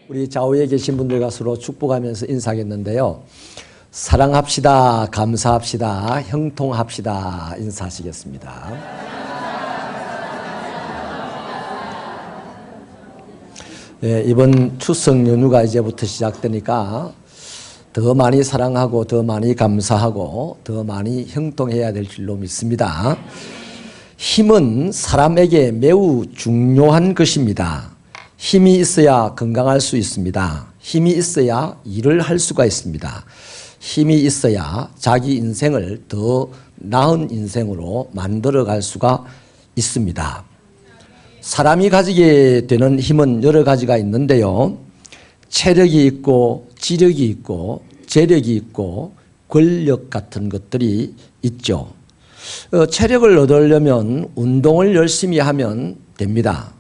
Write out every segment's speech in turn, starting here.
우리 좌우에 계신 분들과 서로 축복하면서 인사하겠는데요. 사랑합시다, 감사합시다, 형통합시다 인사하시겠습니다. 네, 이번 추석 연휴가 이제부터 시작되니까 더 많이 사랑하고 더 많이 감사하고 더 많이 형통해야 될 줄로 믿습니다. 힘은 사람에게 매우 중요한 것입니다. 힘이 있어야 건강할 수 있습니다. 힘이 있어야 일을 할 수가 있습니다. 힘이 있어야 자기 인생을 더 나은 인생으로 만들어갈 수가 있습니다. 사람이 가지게 되는 힘은 여러 가지가 있는데요. 체력이 있고 지력이 있고 재력이 있고 권력 같은 것들이 있죠. 체력을 얻으려면 운동을 열심히 하면 됩니다.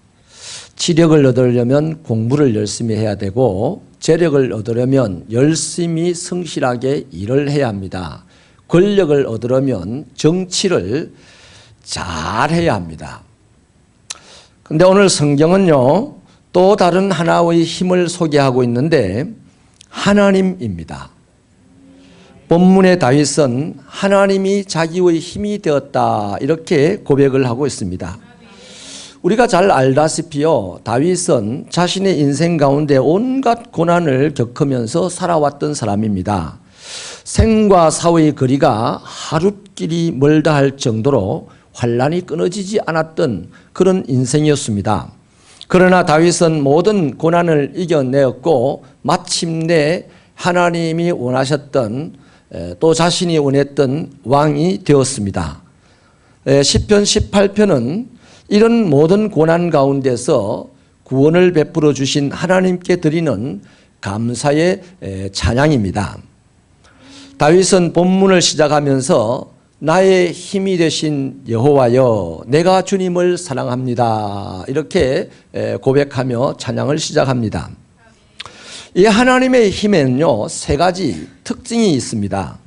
지력을 얻으려면 공부를 열심히 해야 되고 재력을 얻으려면 열심히 성실하게 일을 해야 합니다. 권력을 얻으려면 정치를 잘 해야 합니다. 그런데 오늘 성경은요, 또 다른 하나의 힘을 소개하고 있는데 하나님입니다. 본문의 다윗은 하나님이 자기의 힘이 되었다 이렇게 고백을 하고 있습니다. 우리가 잘 알다시피요, 다윗은 자신의 인생 가운데 온갖 고난을 겪으면서 살아왔던 사람입니다. 생과 사의 거리가 하룻길이 멀다 할 정도로 환난이 끊어지지 않았던 그런 인생이었습니다. 그러나 다윗은 모든 고난을 이겨내었고 마침내 하나님이 원하셨던 또 자신이 원했던 왕이 되었습니다. 시편 18편은 이런 모든 고난 가운데서 구원을 베풀어 주신 하나님께 드리는 감사의 찬양입니다. 다윗은 본문을 시작하면서 나의 힘이 되신 여호와여 내가 주님을 사랑합니다 이렇게 고백하며 찬양을 시작합니다. 이 하나님의 힘에는요, 세 가지 특징이 있습니다.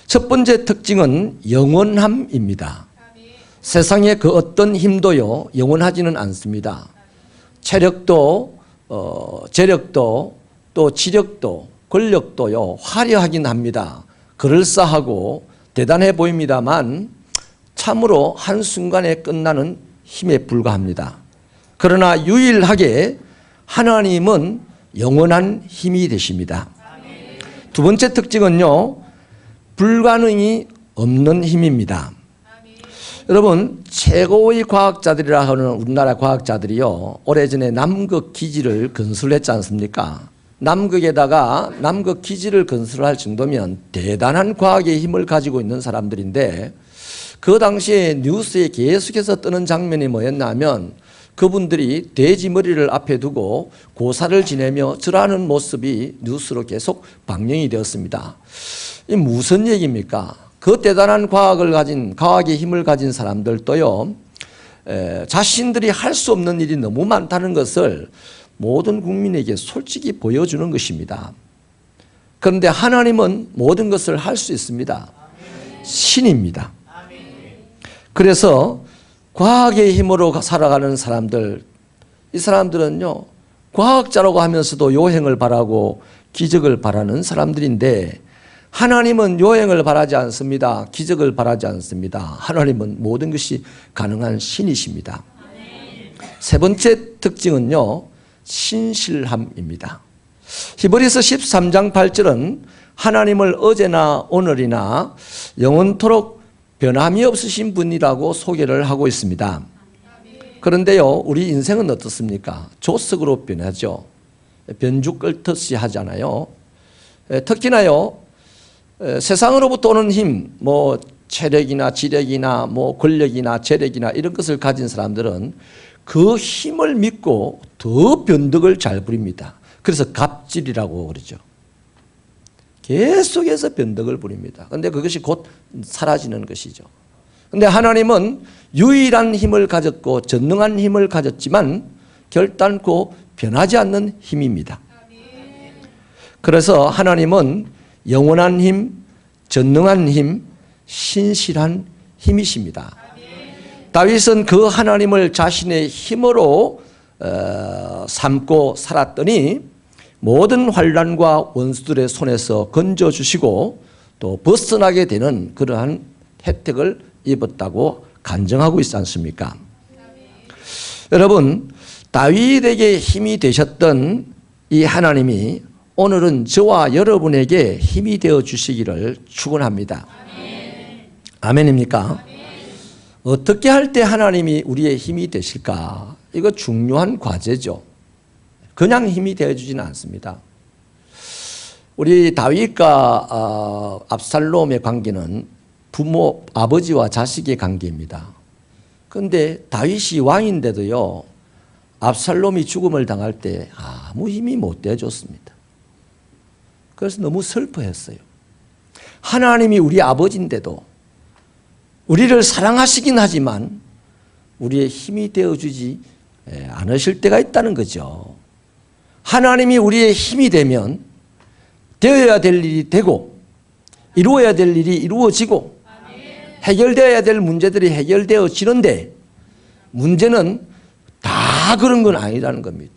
첫 번째 특징은 영원함입니다. 세상의 그 어떤 힘도요, 영원하지는 않습니다. 체력도, 재력도, 또 지력도, 권력도요, 화려하긴 합니다. 그럴싸하고 대단해 보입니다만 참으로 한순간에 끝나는 힘에 불과합니다. 그러나 유일하게 하나님은 영원한 힘이 되십니다. 두 번째 특징은요, 불가능이 없는 힘입니다. 여러분, 최고의 과학자들이라 하는 우리나라 과학자들이요, 오래전에 남극 기지를 건설했지 않습니까? 남극에다가 남극 기지를 건설할 정도면 대단한 과학의 힘을 가지고 있는 사람들인데 그 당시에 뉴스에 계속해서 뜨는 장면이 뭐였냐면 그분들이 돼지 머리를 앞에 두고 고사를 지내며 절하는 모습이 뉴스로 계속 방영이 되었습니다. 이게 무슨 얘기입니까? 그 대단한 과학의 힘을 가진 사람들도요, 자신들이 할 수 없는 일이 너무 많다는 것을 모든 국민에게 솔직히 보여주는 것입니다. 그런데 하나님은 모든 것을 할 수 있습니다. 신입니다. 그래서 과학의 힘으로 살아가는 사람들, 이 사람들은요, 과학자라고 하면서도 요행을 바라고 기적을 바라는 사람들인데 하나님은 요행을 바라지 않습니다. 기적을 바라지 않습니다. 하나님은 모든 것이 가능한 신이십니다. 세 번째 특징은요, 신실함입니다. 히브리서 13장 8절은 하나님을 어제나 오늘이나 영원토록 변함이 없으신 분이라고 소개를 하고 있습니다. 그런데요, 우리 인생은 어떻습니까? 조석으로 변하죠. 변죽 끓듯이 하잖아요. 특히나요, 세상으로부터 오는 힘, 체력이나 지력이나 권력이나 재력이나 이런 것을 가진 사람들은 그 힘을 믿고 더 변덕을 잘 부립니다. 그래서 갑질이라고 그러죠. 계속해서 변덕을 부립니다. 그런데 그것이 곧 사라지는 것이죠. 그런데 하나님은 유일한 힘을 가졌고 전능한 힘을 가졌지만 결단코 변하지 않는 힘입니다. 그래서 하나님은 영원한 힘, 전능한 힘, 신실한 힘이십니다. 다윗은 그 하나님을 자신의 힘으로 삼고 살았더니 모든 환난과 원수들의 손에서 건져주시고 또 벗어나게 되는 그러한 혜택을 입었다고 간증하고 있지 않습니까? 여러분, 다윗에게 힘이 되셨던 이 하나님이 오늘은 저와 여러분에게 힘이 되어 주시기를 축원합니다. 아멘입니까? 어떻게 할 때 하나님이 우리의 힘이 되실까? 이거 중요한 과제죠. 그냥 힘이 되어주지는 않습니다. 우리 다윗과 압살롬의 관계는 부모, 아버지와 자식의 관계입니다. 그런데 다윗이 왕인데도요, 압살롬이 죽음을 당할 때 아무 힘이 못 되어줬습니다. 그래서 너무 슬퍼했어요. 하나님이 우리 아버지인데도 우리를 사랑하시긴 하지만 우리의 힘이 되어주지 않으실 때가 있다는 거죠. 하나님이 우리의 힘이 되면 되어야 될 일이 되고 이루어야 될 일이 이루어지고 해결되어야 될 문제들이 해결되어지는데 문제는 다 그런 건 아니라는 겁니다.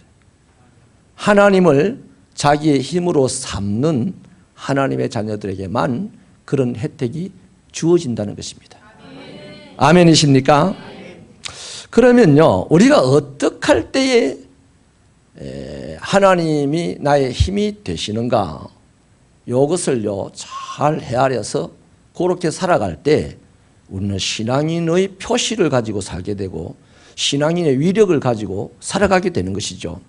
하나님을 자기의 힘으로 삼는 하나님의 자녀들에게만 그런 혜택이 주어진다는 것입니다. 아멘이십니까? 그러면요, 우리가 어떻게 할 때에 하나님이 나의 힘이 되시는가? 이것을요, 잘 헤아려서 그렇게 살아갈 때 우리는 신앙인의 표시를 가지고 살게 되고 신앙인의 위력을 가지고 살아가게 되는 것이죠.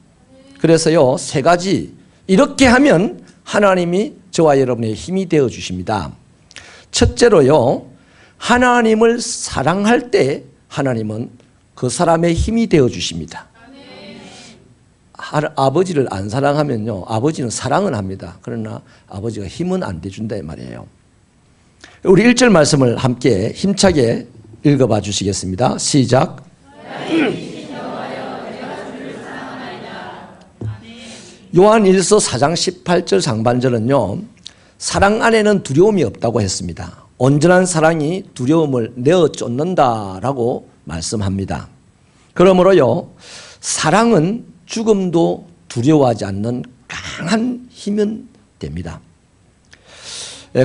그래서요, 세 가지 이렇게 하면 하나님이 저와 여러분의 힘이 되어 주십니다. 첫째로요, 하나님을 사랑할 때 하나님은 그 사람의 힘이 되어 주십니다. 아버지를 안 사랑하면요, 아버지는 사랑은 합니다. 그러나 아버지가 힘은 안 돼준다 이 말이에요. 우리 1절 말씀을 함께 힘차게 읽어봐 주시겠습니다. 시작. 요한 1서 4장 18절 상반절은요, 사랑 안에는 두려움이 없다고 했습니다. 온전한 사랑이 두려움을 내어 쫓는다라고 말씀합니다. 그러므로요, 사랑은 죽음도 두려워하지 않는 강한 힘은 됩니다.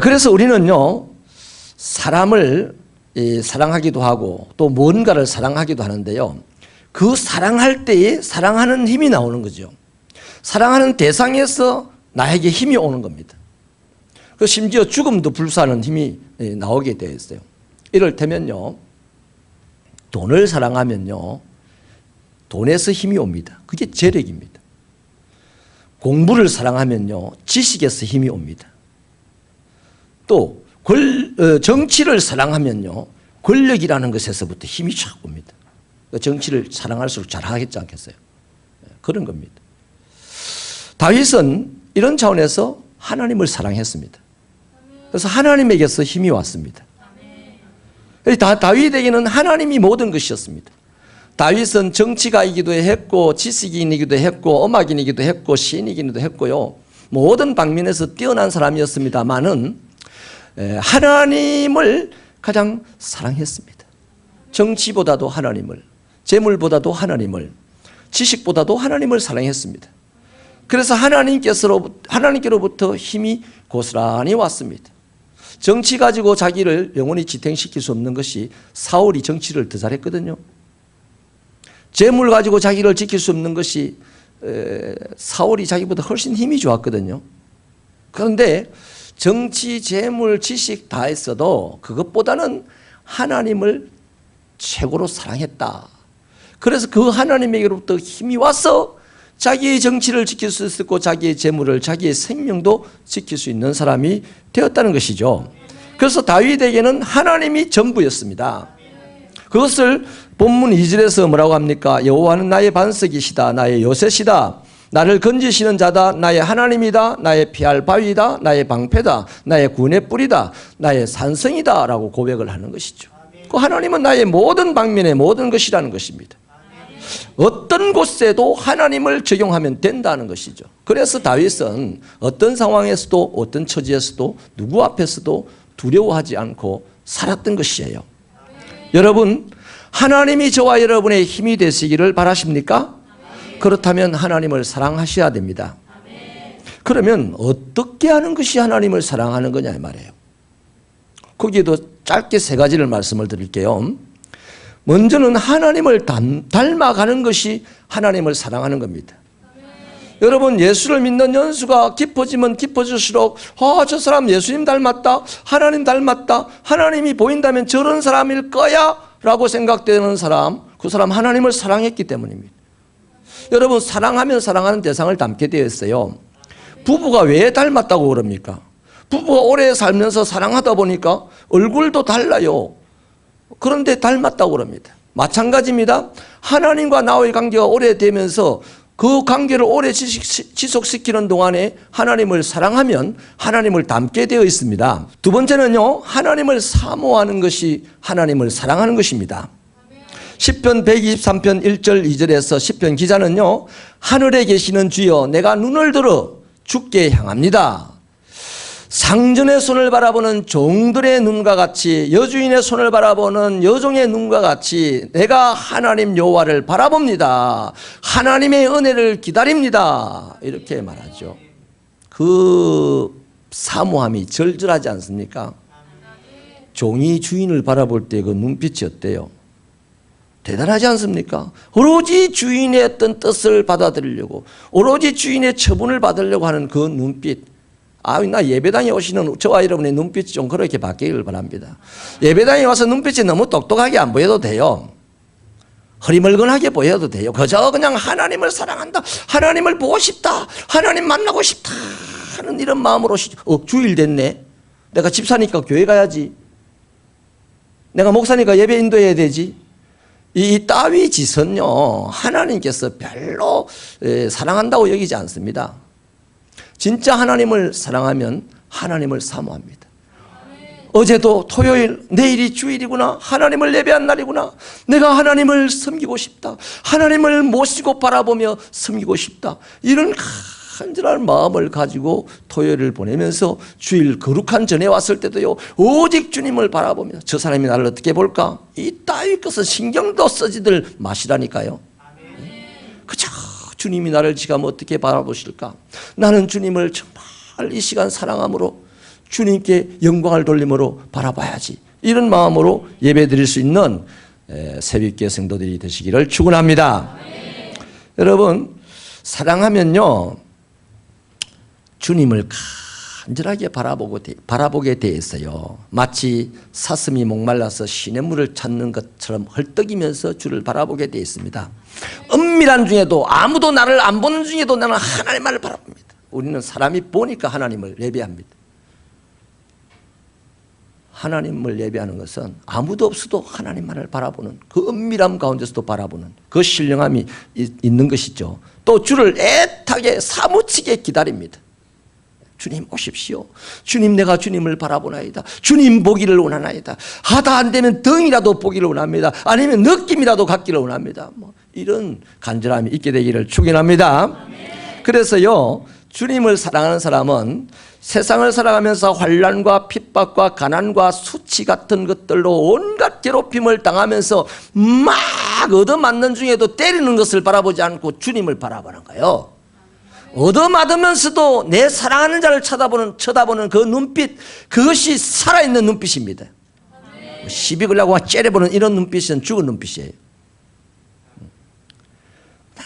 그래서 우리는요, 사람을 사랑하기도 하고 또 뭔가를 사랑하기도 하는데요, 그 사랑할 때에 사랑하는 힘이 나오는 거죠. 사랑하는 대상에서 나에게 힘이 오는 겁니다. 심지어 죽음도 불사하는 힘이 나오게 되어 있어요. 이를테면요, 돈을 사랑하면요, 돈에서 힘이 옵니다. 그게 재력입니다. 공부를 사랑하면요, 지식에서 힘이 옵니다. 또 정치를 사랑하면요, 권력이라는 것에서부터 힘이 쫙 옵니다. 정치를 사랑할수록 잘하겠지 않겠어요? 그런 겁니다. 다윗은 이런 차원에서 하나님을 사랑했습니다. 그래서 하나님에게서 힘이 왔습니다. 다윗에게는 하나님이 모든 것이었습니다. 다윗은 정치가이기도 했고 지식인이기도 했고 음악인이기도 했고 시인이기도 했고요, 모든 방면에서 뛰어난 사람이었습니다만은 하나님을 가장 사랑했습니다. 정치보다도 하나님을, 재물보다도 하나님을, 지식보다도 하나님을 사랑했습니다. 그래서 하나님께로부터 힘이 고스란히 왔습니다. 정치 가지고 자기를 영원히 지탱시킬 수 없는 것이 사울이 정치를 더 잘했거든요. 재물 가지고 자기를 지킬 수 없는 것이 사울이 자기보다 훨씬 힘이 좋았거든요. 그런데 정치, 재물, 지식 다 했어도 그것보다는 하나님을 최고로 사랑했다. 그래서 그 하나님에게로부터 힘이 와서 자기의 정치를 지킬 수 있었고 자기의 재물을, 자기의 생명도 지킬 수 있는 사람이 되었다는 것이죠. 그래서 다윗에게는 하나님이 전부였습니다. 그것을 본문 2절에서 뭐라고 합니까? 여호와는 나의 반석이시다, 나의 요새시다, 나를 건지시는 자다, 나의 하나님이다, 나의 피할 바위다, 나의 방패다, 나의 구원의 뿔이다, 나의 산성이다 라고 고백을 하는 것이죠. 그 하나님은 나의 모든 방면의 모든 것이라는 것입니다. 어떤 곳에도 하나님을 적용하면 된다는 것이죠. 그래서 다윗은 어떤 상황에서도 어떤 처지에서도 누구 앞에서도 두려워하지 않고 살았던 것이에요. 여러분, 하나님이 저와 여러분의 힘이 되시기를 바라십니까? 그렇다면 하나님을 사랑하셔야 됩니다. 그러면 어떻게 하는 것이 하나님을 사랑하는 거냐 이 말이에요. 거기에도 짧게 세 가지를 말씀을 드릴게요. 먼저는 하나님을 닮아가는 것이 하나님을 사랑하는 겁니다. 여러분, 예수를 믿는 연수가 깊어지면 깊어질수록 저 사람 예수님 닮았다, 하나님 닮았다, 하나님이 보인다면 저런 사람일 거야 라고 생각되는 사람, 그 사람 하나님을 사랑했기 때문입니다. 여러분, 사랑하면 사랑하는 대상을 닮게 되어 있어요. 부부가 왜 닮았다고 그럽니까? 부부가 오래 살면서 사랑하다 보니까 얼굴도 달라요. 그런데 닮았다고 그럽니다. 마찬가지입니다. 하나님과 나의 관계가 오래되면서 그 관계를 오래 지속시키는 동안에 하나님을 사랑하면 하나님을 닮게 되어 있습니다. 두 번째는요, 하나님을 사모하는 것이 하나님을 사랑하는 것입니다. 시편 123편 1절 2절에서 시편 기자는요, 하늘에 계시는 주여 내가 눈을 들어 주께 향합니다. 상전의 손을 바라보는 종들의 눈과 같이, 여주인의 손을 바라보는 여종의 눈과 같이 내가 하나님 여호와를 바라봅니다. 하나님의 은혜를 기다립니다. 이렇게 말하죠. 그 사모함이 절절하지 않습니까? 종이 주인을 바라볼 때 그 눈빛이 어때요? 대단하지 않습니까? 오로지 주인의 어떤 뜻을 받아들이려고, 오로지 주인의 처분을 받으려고 하는 그 눈빛. 나 예배당에 오시는 저와 여러분의 눈빛이 좀 그렇게 바뀌길 바랍니다. 예배당에 와서 눈빛이 너무 똑똑하게 안 보여도 돼요. 흐리멀건하게 보여도 돼요. 그냥 하나님을 사랑한다, 하나님을 보고 싶다, 하나님 만나고 싶다 하는 이런 마음으로 주일 됐네. 내가 집사니까 교회 가야지, 내가 목사니까 예배 인도해야 되지. 이 따위 짓은요, 하나님께서 별로 사랑한다고 여기지 않습니다. 진짜 하나님을 사랑하면 하나님을 사모합니다. 어제도 토요일, 내일이 주일이구나, 하나님을 예배한 날이구나, 내가 하나님을 섬기고 싶다, 하나님을 모시고 바라보며 섬기고 싶다, 이런 간절한 마음을 가지고 토요일을 보내면서 주일 거룩한 전에 왔을 때도요, 오직 주님을 바라보며 저 사람이 나를 어떻게 볼까, 이 따위 것은 신경도 쓰지들 마시라니까요. 그저 주님이 나를 지금 어떻게 바라보실까? 나는 주님을 정말 이 시간 사랑함으로 주님께 영광을 돌림으로 바라봐야지, 이런 마음으로 예배 드릴 수 있는 새벽기도 성도들이 되시기를 축원합니다. 여러분, 사랑하면요, 주님을 간절하게 바라보게 돼 있어요. 마치 사슴이 목말라서 시냇물을 찾는 것처럼 헐떡이면서 주를 바라보게 돼 있습니다. 은밀한 중에도, 아무도 나를 안 보는 중에도 나는 하나님만을 바라봅니다. 우리는 사람이 보니까 하나님을 예배합니다. 하나님을 예배하는 것은 아무도 없어도 하나님만을 바라보는, 그 은밀함 가운데서도 바라보는 그 신령함이 있는 것이죠. 또 주를 애타게 사무치게 기다립니다. 주님 오십시오. 주님, 내가 주님을 바라보나이다. 주님 보기를 원하나이다. 하다 안 되면 덩이라도 보기를 원합니다. 아니면 느낌이라도 갖기를 원합니다. 이런 간절함이 있게 되기를 축원합니다. 그래서요, 주님을 사랑하는 사람은 세상을 살아가면서 환난과 핍박과 가난과 수치 같은 것들로 온갖 괴롭힘을 당하면서 막 얻어맞는 중에도 때리는 것을 바라보지 않고 주님을 바라보는 거예요. 얻어맞으면서도 내 사랑하는 자를 쳐다보는 그 눈빛, 그것이 살아있는 눈빛입니다. 시비 걸려고 째려보는 이런 눈빛은 죽은 눈빛이에요.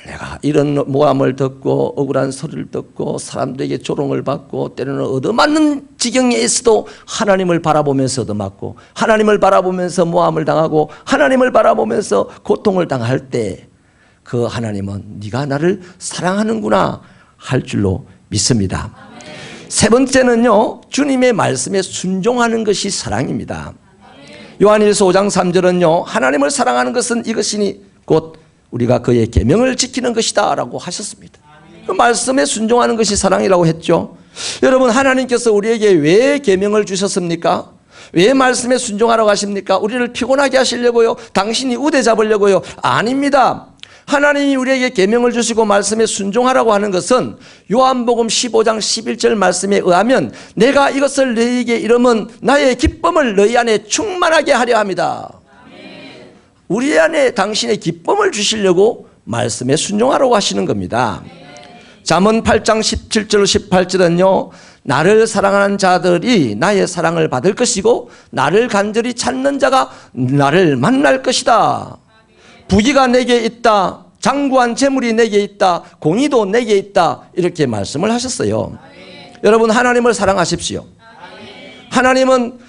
내가 이런 모함을 듣고 억울한 소리를 듣고 사람들에게 조롱을 받고 때로는 얻어맞는 지경에 있어도 하나님을 바라보면서 얻어맞고, 하나님을 바라보면서 모함을 당하고, 하나님을 바라보면서 고통을 당할 때 그 하나님은 네가 나를 사랑하는구나 할 줄로 믿습니다. 세 번째는요, 주님의 말씀에 순종하는 것이 사랑입니다. 요한일서 5장 3절은요, 하나님을 사랑하는 것은 이것이니 곧 우리가 그의 계명을 지키는 것이다 라고 하셨습니다. 그 말씀에 순종하는 것이 사랑이라고 했죠. 여러분, 하나님께서 우리에게 왜 계명을 주셨습니까? 왜 말씀에 순종하라고 하십니까? 우리를 피곤하게 하시려고요? 당신이 우대 잡으려고요? 아닙니다. 하나님이 우리에게 계명을 주시고 말씀에 순종하라고 하는 것은 요한복음 15장 11절 말씀에 의하면 내가 이것을 너희에게 이르면 나의 기쁨을 너희 안에 충만하게 하려 합니다. 우리 안에 당신의 기쁨을 주시려고 말씀에 순종하라고 하시는 겁니다. 잠언 8장 17절 18절은요. 나를 사랑하는 자들이 나의 사랑을 받을 것이고 나를 간절히 찾는 자가 나를 만날 것이다. 부귀가 내게 있다. 장구한 재물이 내게 있다. 공의도 내게 있다. 이렇게 말씀을 하셨어요. 여러분, 하나님을 사랑하십시오. 하나님은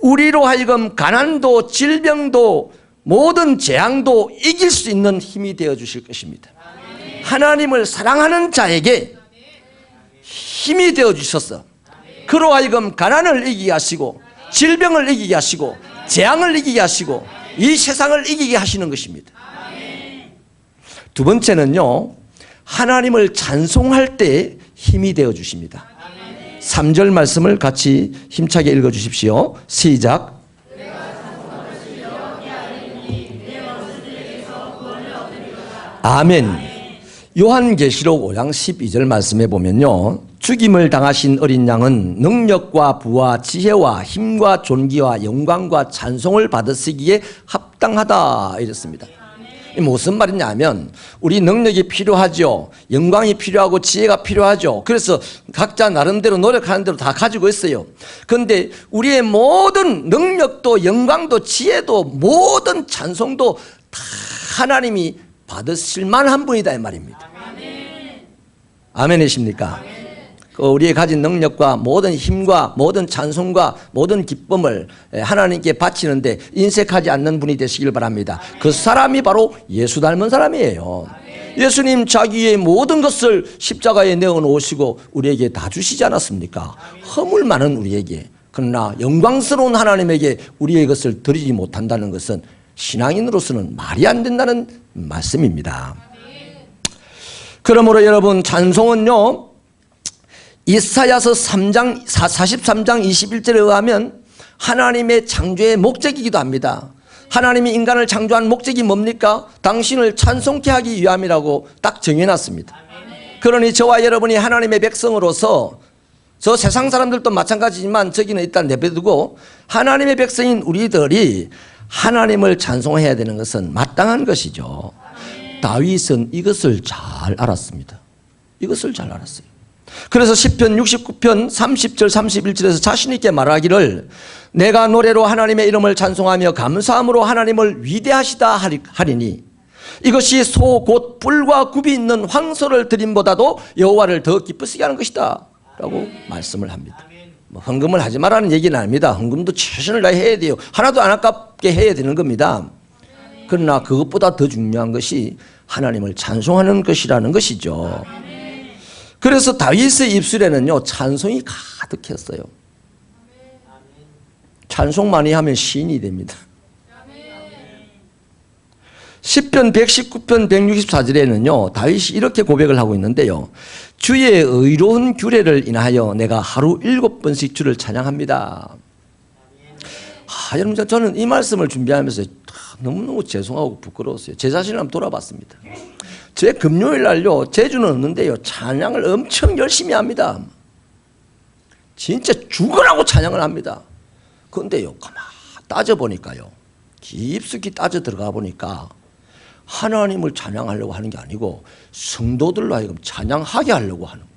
우리로 하여금 가난도 질병도 모든 재앙도 이길 수 있는 힘이 되어 주실 것입니다. 하나님을 사랑하는 자에게 힘이 되어 주셔서 그로 하여금 가난을 이기게 하시고 질병을 이기게 하시고 재앙을 이기게 하시고 이 세상을 이기게 하시는 것입니다. 두 번째는요, 하나님을 찬송할 때 힘이 되어 주십니다. 3절 말씀을 같이 힘차게 읽어 주십시오. 시작. 아멘. 요한계시록 5장 12절 말씀에 보면요, 죽임을 당하신 어린 양은 능력과 부와 지혜와 힘과 존귀와 영광과 찬송을 받으시기에 합당하다 이랬습니다. 무슨 말이냐면 우리 능력이 필요하죠. 영광이 필요하고 지혜가 필요하죠. 그래서 각자 나름대로 노력하는 대로 다 가지고 있어요. 그런데 우리의 모든 능력도 영광도 지혜도 모든 찬송도 다 하나님이 받으실 만한 분이다 이 말입니다. 아멘이십니까? 우리의 가진 능력과 모든 힘과 모든 찬송과 모든 기쁨을 하나님께 바치는데 인색하지 않는 분이 되시길 바랍니다. 그 사람이 바로 예수 닮은 사람이에요. 예수님 자기의 모든 것을 십자가에 내어놓으시고 우리에게 다 주시지 않았습니까? 허물 많은 우리에게. 그러나 영광스러운 하나님에게 우리의 것을 드리지 못한다는 것은 신앙인으로서는 말이 안 된다는 말씀입니다. 그러므로 여러분, 찬송은요, 이사야서 43장 21절에 의하면 하나님의 창조의 목적이기도 합니다. 하나님이 인간을 창조한 목적이 뭡니까? 당신을 찬송케 하기 위함이라고 딱 정해놨습니다. 그러니 저와 여러분이 하나님의 백성으로서, 저 세상 사람들도 마찬가지지만 저기는 일단 내버려두고 하나님의 백성인 우리들이 하나님을 찬송해야 되는 것은 마땅한 것이죠. 다윗은 이것을 잘 알았습니다. 이것을 잘 알았어요. 그래서 시편 69편 30절 31절에서 자신 있게 말하기를 내가 노래로 하나님의 이름을 찬송하며 감사함으로 하나님을 위대하시다 하리니 이것이 소 곧 뿔과 굽이 있는 황소를 드림보다도 여호와를 더 기쁘시게 하는 것이다 라고 말씀을 합니다. 뭐 헌금을 하지 말라는 얘기는 아닙니다. 헌금도 최선을 다해 해야 돼요. 하나도 안 아깝게 해야 되는 겁니다. 그러나 그것보다 더 중요한 것이 하나님을 찬송하는 것이라는 것이죠. 그래서 다윗의 입술에는요, 찬송이 가득했어요. 찬송 많이 하면 시인이 됩니다. 시편 119편 164절에는요 다윗이 이렇게 고백을 하고 있는데요, 주의 의로운 규례를 인하여 내가 하루 7번씩 주를 찬양합니다. 여러분, 저는 이 말씀을 준비하면서 너무너무 죄송하고 부끄러웠어요. 제 자신을 한번 돌아봤습니다. 제 금요일 날요, 제주는 없는데요, 찬양을 엄청 열심히 합니다. 진짜 죽으라고 찬양을 합니다. 그런데요, 가만 따져보니까요, 깊숙이 따져 들어가 보니까 하나님을 찬양하려고 하는 게 아니고 성도들로 하여금 찬양하게 하려고 하는 거예요.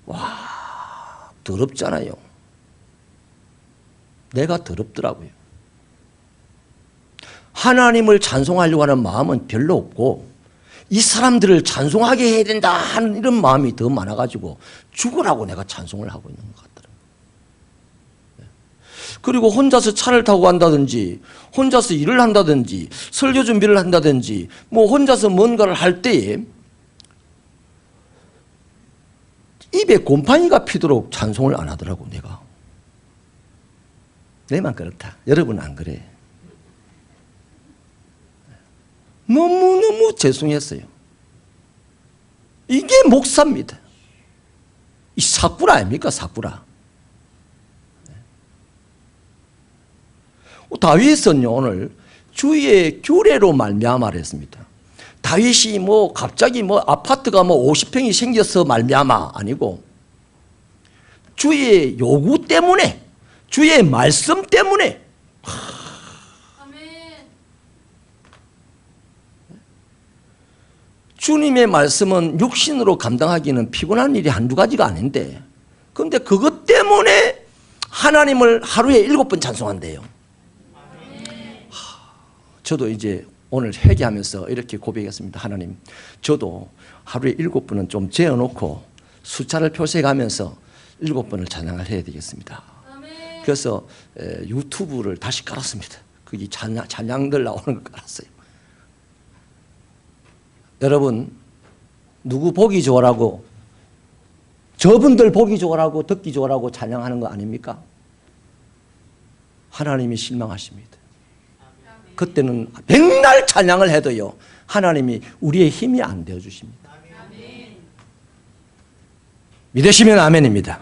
와, 더럽잖아요. 내가 더럽더라고요. 하나님을 찬송하려고 하는 마음은 별로 없고 이 사람들을 찬송하게 해야 된다 하는 이런 마음이 더 많아가지고 죽으라고 내가 찬송을 하고 있는 것 같더라고요. 그리고 혼자서 차를 타고 간다든지 혼자서 일을 한다든지 설교 준비를 한다든지 뭐 혼자서 뭔가를 할 때에 입에 곰팡이가 피도록 찬송을 안 하더라고. 내만 그렇다. 여러분은 안 그래. 너무너무 죄송했어요. 이게 목사입니다. 이 사꾸라 아닙니까? 사꾸라. 다윗은요, 오늘 주의 규례로 말미암아를 했습니다. 다윗이 뭐 갑자기 뭐 아파트가 뭐 50평이 생겨서 말미암아 아니고 주의 요구 때문에, 주의 말씀 때문에. 주님의 말씀은 육신으로 감당하기는 피곤한 일이 한두 가지가 아닌데, 그런데 그것 때문에 하나님을 하루에 7번 찬송한대요. 저도 이제 오늘 회개하면서 이렇게 고백했습니다. 하나님, 저도 하루에 7번은 좀 재어놓고 숫자를 표시해가면서 7번을 찬양을 해야 되겠습니다. 그래서 유튜브를 다시 깔았습니다. 거기 찬양들 나오는 걸 깔았어요. 여러분, 누구 보기 좋으라고, 저분들 보기 좋으라고 듣기 좋으라고 찬양하는 거 아닙니까? 하나님이 실망하십니다. 그때는 백날 찬양을 해도요, 하나님이 우리의 힘이 안 되어 주십니다. 믿으시면 아멘입니다.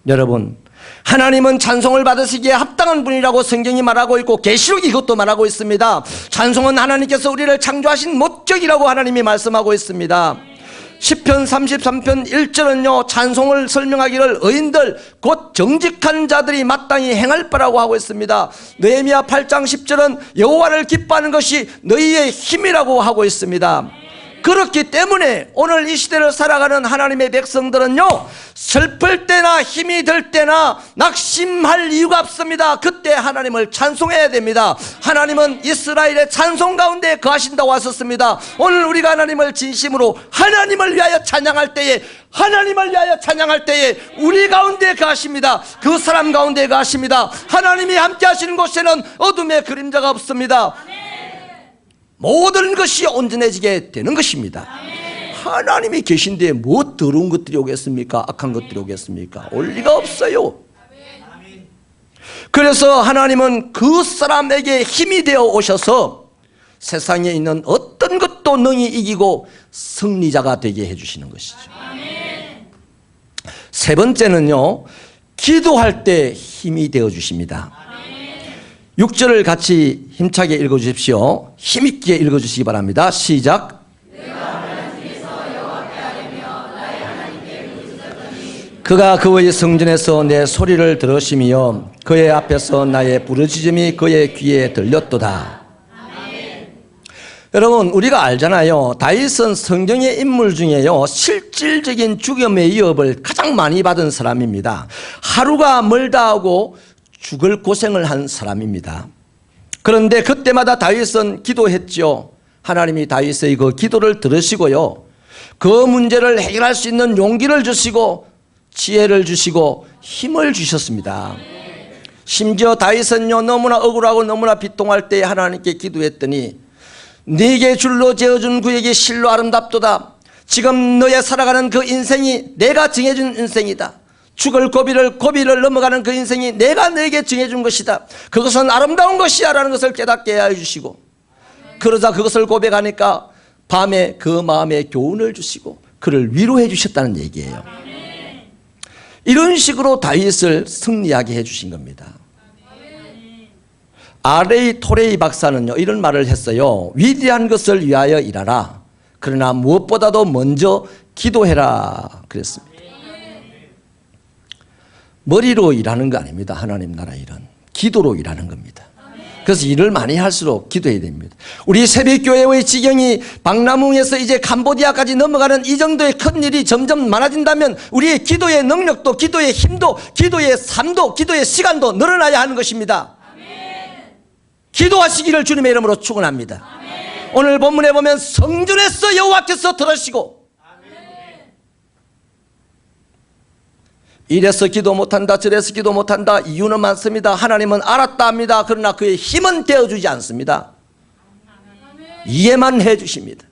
여러분, 하나님은 찬송을 받으시기에 합당한 분이라고 성경이 말하고 있고 계시록이 이것도 말하고 있습니다. 찬송은 하나님께서 우리를 창조하신 목적이라고 하나님이 말씀하고 있습니다. 시편 33편 1절은요, 찬송을 설명하기를 의인들 곧 정직한 자들이 마땅히 행할 바라고 하고 있습니다. 느헤미야 8장 10절은 여호와를 기뻐하는 것이 너희의 힘이라고 하고 있습니다. 그렇기 때문에 오늘 이 시대를 살아가는 하나님의 백성들은요, 슬플 때나 힘이 들 때나 낙심할 이유가 없습니다. 그때 하나님을 찬송해야 됩니다. 하나님은 이스라엘의 찬송 가운데 거하신다고 하셨습니다. 오늘 우리가 하나님을 진심으로 하나님을 위하여 찬양할 때에, 하나님을 위하여 찬양할 때에 우리 가운데 거하십니다. 그 사람 가운데 거하십니다. 하나님이 함께 하시는 곳에는 어둠의 그림자가 없습니다. 모든 것이 온전해지게 되는 것입니다. 하나님이 계신데 뭐 더러운 것들이 오겠습니까? 악한 것들이 오겠습니까? 올 리가 없어요. 그래서 하나님은 그 사람에게 힘이 되어 오셔서 세상에 있는 어떤 것도 능히 이기고 승리자가 되게 해주시는 것이죠. 세 번째는요, 기도할 때 힘이 되어 주십니다. 6절을 같이 힘차게 읽어주십시오. 힘있게 읽어주시기 바랍니다. 시작. 그가 그의 성전에서 내 소리를 들으시며 그의 앞에서 나의 부르짖음이 그의 귀에 들렸도다. 여러분, 우리가 알잖아요. 다윗은 성경의 인물 중에요, 실질적인 죽음의 위협을 가장 많이 받은 사람입니다. 하루가 멀다 하고 죽을 고생을 한 사람입니다. 그런데 그때마다 다윗은 기도했죠. 하나님이 다윗의 그 기도를 들으시고요, 그 문제를 해결할 수 있는 용기를 주시고 지혜를 주시고 힘을 주셨습니다. 심지어 다윗은요, 너무나 억울하고 너무나 비통할 때 하나님께 기도했더니 네게 줄로 재어준 그에게 실로 아름답도다. 지금 너의 살아가는 그 인생이 내가 정해준 인생이다. 죽을 고비를 넘어가는 그 인생이 내가 너에게 정해준 것이다. 그것은 아름다운 것이야 라는 것을 깨닫게 해주시고, 그러자 그것을 고백하니까 밤에 그 마음에 교훈을 주시고 그를 위로해 주셨다는 얘기예요. 이런 식으로 다윗을 승리하게 해주신 겁니다. R.A. 토레이 박사는요, 이런 말을 했어요. 위대한 것을 위하여 일하라. 그러나 무엇보다도 먼저 기도해라 그랬습니다. 머리로 일하는 거 아닙니다. 하나님 나라 일은 기도로 일하는 겁니다. 그래서 일을 많이 할수록 기도해야 됩니다. 우리 새벽교회의 지경이 박람회에서 이제 캄보디아까지 넘어가는 이 정도의 큰 일이 점점 많아진다면 우리의 기도의 능력도, 기도의 힘도, 기도의 삶도, 기도의 시간도 늘어나야 하는 것입니다. 기도하시기를 주님의 이름으로 축원합니다. 오늘 본문에 보면 성전에서 여호와께서 들으시고, 이래서 기도 못한다, 저래서 기도 못한다, 이유는 많습니다. 하나님은 알았다 합니다. 그러나 그의 힘은 되어주지 않습니다. 이해만 해주십니다.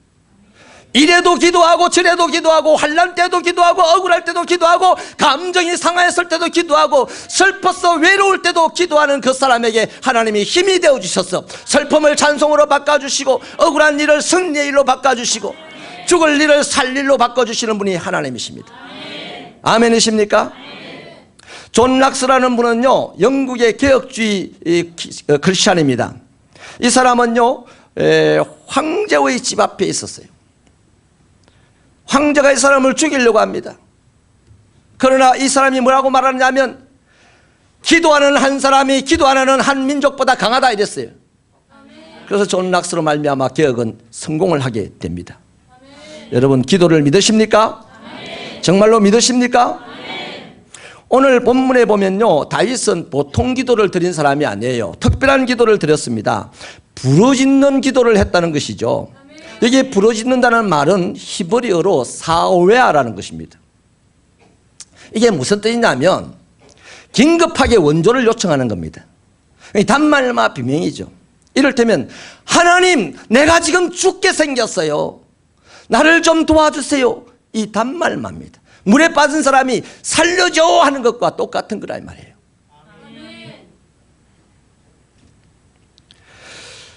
이래도 기도하고 저래도 기도하고 환난 때도 기도하고 억울할 때도 기도하고 감정이 상하였을 때도 기도하고 슬퍼서 외로울 때도 기도하는 그 사람에게 하나님이 힘이 되어주셔서 슬픔을 찬송으로 바꿔주시고 억울한 일을 승리의 일로 바꿔주시고 죽을 일을 살 일로 바꿔주시는 분이 하나님이십니다. 아멘이십니까? 존 락스라는 분은요, 영국의 개혁주의 크리스찬입니다. 이 사람은요, 황제의 집 앞에 있었어요. 황제가 이 사람을 죽이려고 합니다. 그러나 이 사람이 뭐라고 말하느냐면, 기도하는 한 사람이 기도 안 하는 한 민족보다 강하다 이랬어요. 그래서 존 락스로 말미암아 개혁은 성공을 하게 됩니다. 여러분 기도를 믿으십니까? 정말로 믿으십니까? 오늘 본문에 보면요, 다윗은 보통 기도를 드린 사람이 아니에요. 특별한 기도를 드렸습니다. 부르짖는 기도를 했다는 것이죠. 여기 부르짖는다는 말은 히브리어로 사오웨아라는 것입니다. 이게 무슨 뜻이냐면 긴급하게 원조를 요청하는 겁니다. 단말마 비명이죠. 이를테면 하나님, 내가 지금 죽게 생겼어요. 나를 좀 도와주세요. 이 단말마입니다. 물에 빠진 사람이 살려줘 하는 것과 똑같은 거라 이 말이에요.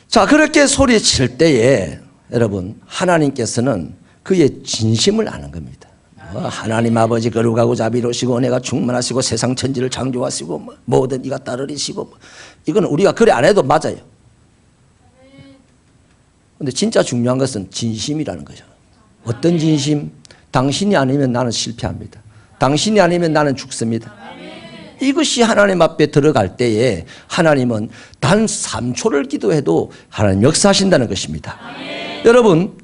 자, 그렇게 소리칠 때에 여러분 하나님께서는 그의 진심을 아는 겁니다. 하나님 아버지 거룩하고 자비로우시고 은혜가 충만하시고 세상 천지를 창조하시고 모든 이가 따르리시고 이건 우리가 그래 안 해도 맞아요. 근데 진짜 중요한 것은 진심이라는 거죠. 어떤 진심? 당신이 아니면 나는 실패합니다. 당신이 아니면 나는 죽습니다. 이것이 하나님 앞에 들어갈 때에 하나님은 단 3초를 기도해도 하나님 역사하신다는 것입니다. 여러분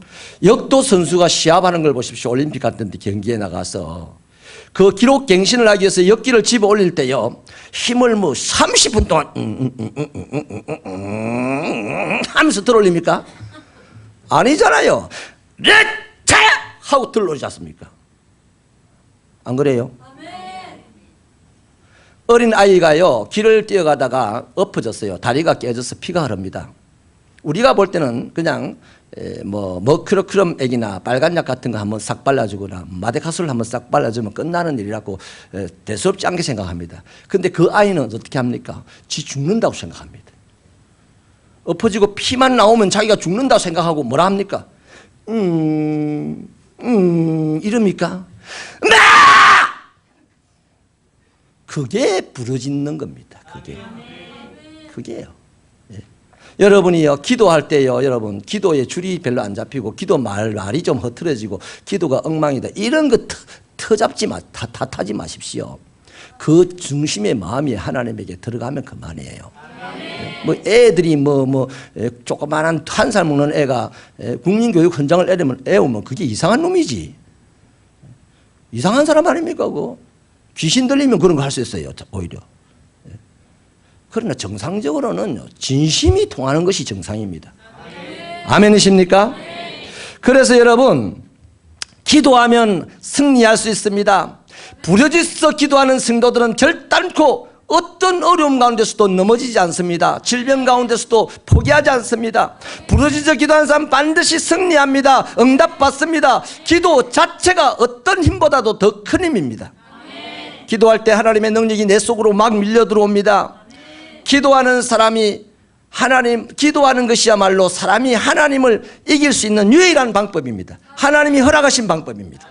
역도 선수가 시합하는 걸 보십시오. 올림픽 같은 데 경기에 나가서 그 기록 갱신을 하기 위해서 역기를 집어 올릴 때요, 힘을 뭐 30분 동안 하면서 들어올립니까? 아니잖아요. 렛차 하고 들어오지 않습니까? 안 그래요? 어린 아이가요 길을 뛰어가다가 엎어졌어요. 다리가 깨져서 피가 흐릅니다. 우리가 볼 때는 그냥 뭐 머크로크럼 액이나 빨간 약 같은 거 한번 싹 발라주거나 마데카솔을 한번 싹 발라주면 끝나는 일이라고 대수롭지 않게 생각합니다. 근데 그 아이는 어떻게 합니까? 지 죽는다고 생각합니다. 엎어지고 피만 나오면 자기가 죽는다고 생각하고 뭐라 합니까? 이럽니까? 그게 부르짖는 겁니다. 그게요. 예. 여러분이요 기도할 때요, 여러분 기도에 줄이 별로 안 잡히고 기도 말이 좀 흐트러지고 기도가 엉망이다 이런 거 터잡지 탓하지 마십시오. 그 중심의 마음이 하나님에게 들어가면 그만이에요. 뭐 애들이 조그만한 한 살 먹는 애가 국민교육 헌장을 애우면 그게 이상한 놈이지. 이상한 사람 아닙니까? 그거 귀신 들리면 그런 거 할 수 있어요. 오히려. 그러나 정상적으로는 진심이 통하는 것이 정상입니다. 아멘이십니까? 그래서 여러분 기도하면 승리할 수 있습니다. 부르짖어 기도하는 성도들은 결단코 어떤 어려움 가운데서도 넘어지지 않습니다. 질병 가운데서도 포기하지 않습니다. 부르짖어 기도하는 사람 반드시 승리합니다. 응답받습니다. 기도 자체가 어떤 힘보다도 더 큰 힘입니다. 기도할 때 하나님의 능력이 내 속으로 막 밀려 들어옵니다. 기도하는 사람이 기도하는 것이야말로 사람이 하나님을 이길 수 있는 유일한 방법입니다. 하나님이 허락하신 방법입니다.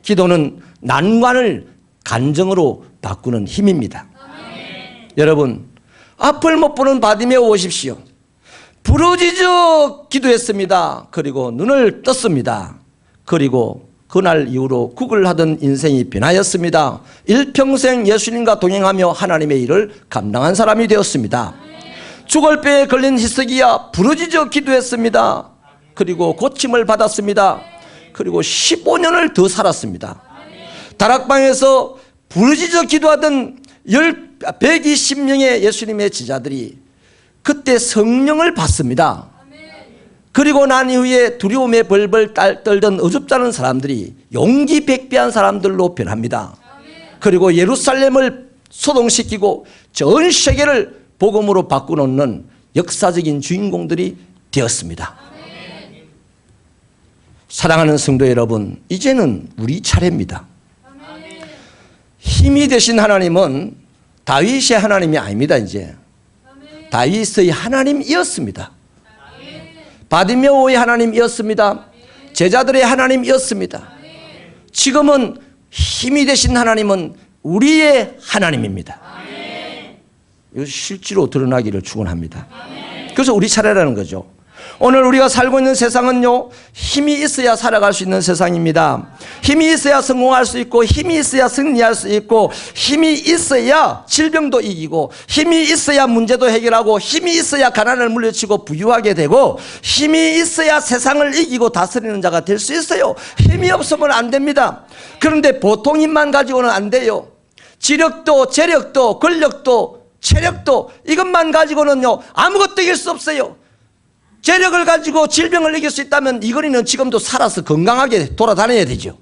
기도는 난관을 간정으로 바꾸는 힘입니다. 여러분 앞을 못 보는 바디메오 오십시오. 부르짖어 기도했습니다. 그리고 눈을 떴습니다. 그리고 그날 이후로 국을 하던 인생이 변하였습니다. 일평생 예수님과 동행하며 하나님의 일을 감당한 사람이 되었습니다. 죽을 뼈에 걸린 히스기야 부르짖어 기도했습니다. 그리고 고침을 받았습니다. 그리고 15년을 더 살았습니다. 다락방에서 부르짖어 기도하던 120명의 예수님의 제자들이 그때 성령을 받습니다. 그리고 난 이후에 두려움에 벌벌 떨던 어줍잖은 사람들이 용기 백배한 사람들로 변합니다. 그리고 예루살렘을 소동시키고 전 세계를 복음으로 바꾸놓는 역사적인 주인공들이 되었습니다. 사랑하는 성도 여러분, 이제는 우리 차례입니다. 힘이 되신 하나님은 다윗의 하나님이 아닙니다. 이제 다윗의 하나님이었습니다. 바디메오의 하나님이었습니다. 제자들의 하나님이었습니다. 지금은 힘이 되신 하나님은 우리의 하나님입니다. 이것이 실제로 드러나기를 축원합니다. 그래서 우리 차례라는 거죠. 오늘 우리가 살고 있는 세상은요, 힘이 있어야 살아갈 수 있는 세상입니다. 힘이 있어야 성공할 수 있고, 힘이 있어야 승리할 수 있고, 힘이 있어야 질병도 이기고, 힘이 있어야 문제도 해결하고, 힘이 있어야 가난을 물리치고 부유하게 되고, 힘이 있어야 세상을 이기고 다스리는 자가 될 수 있어요. 힘이 없으면 안 됩니다. 그런데 보통 힘만 가지고는 안 돼요. 지력도 재력도 권력도 체력도 이것만 가지고는요, 아무것도 이길 수 없어요. 재력을 가지고 질병을 이길 수 있다면 이거리는 지금도 살아서 건강하게 돌아다녀야 되죠.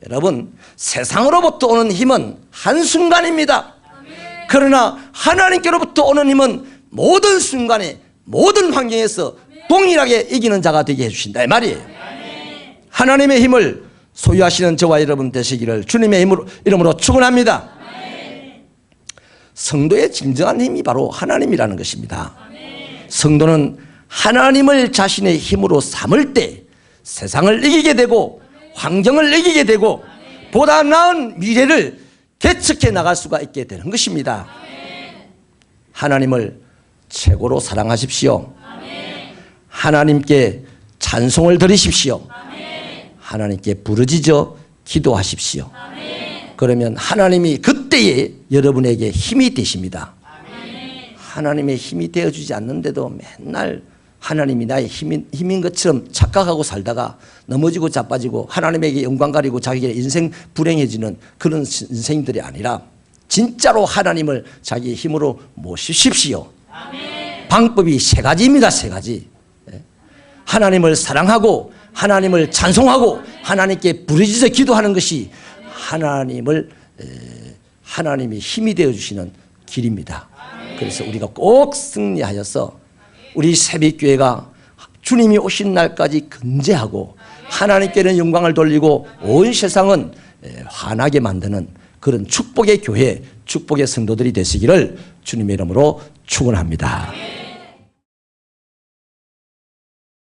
여러분, 세상으로부터 오는 힘은 한순간입니다. 그러나 하나님께로부터 오는 힘은 모든 순간에 모든 환경에서 동일하게 이기는 자가 되게 해주신다 이 말이에요. 하나님의 힘을 소유하시는 저와 여러분 되시기를 주님의 이름으로 축원합니다. 성도의 진정한 힘이 바로 하나님이라는 것입니다. 성도는 하나님을 자신의 힘으로 삼을 때 세상을 이기게 되고 환경을 이기게 되고 보다 나은 미래를 개척해 나갈 수가 있게 되는 것입니다. 하나님을 최고로 사랑하십시오. 하나님께 찬송을 드리십시오. 하나님께 부르짖어 기도하십시오. 그러면 하나님이 그때에 여러분에게 힘이 되십니다. 하나님의 힘이 되어주지 않는데도 맨날 하나님이 나의 힘인 것처럼 착각하고 살다가 넘어지고 자빠지고 하나님에게 영광 가리고 자기의 인생 불행해지는 그런 인생들이 아니라 진짜로 하나님을 자기의 힘으로 모시십시오. 방법이 세 가지입니다. 세 가지. 하나님을 사랑하고 하나님을 찬송하고 하나님께 부르짖어 기도하는 것이 하나님이 힘이 되어주시는 길입니다. 그래서 우리가 꼭 승리하여서 우리 새벽교회가 주님이 오신 날까지 건재하고 하나님께는 영광을 돌리고 온 세상은 환하게 만드는 그런 축복의 교회, 축복의 성도들이 되시기를 주님의 이름으로 축원합니다.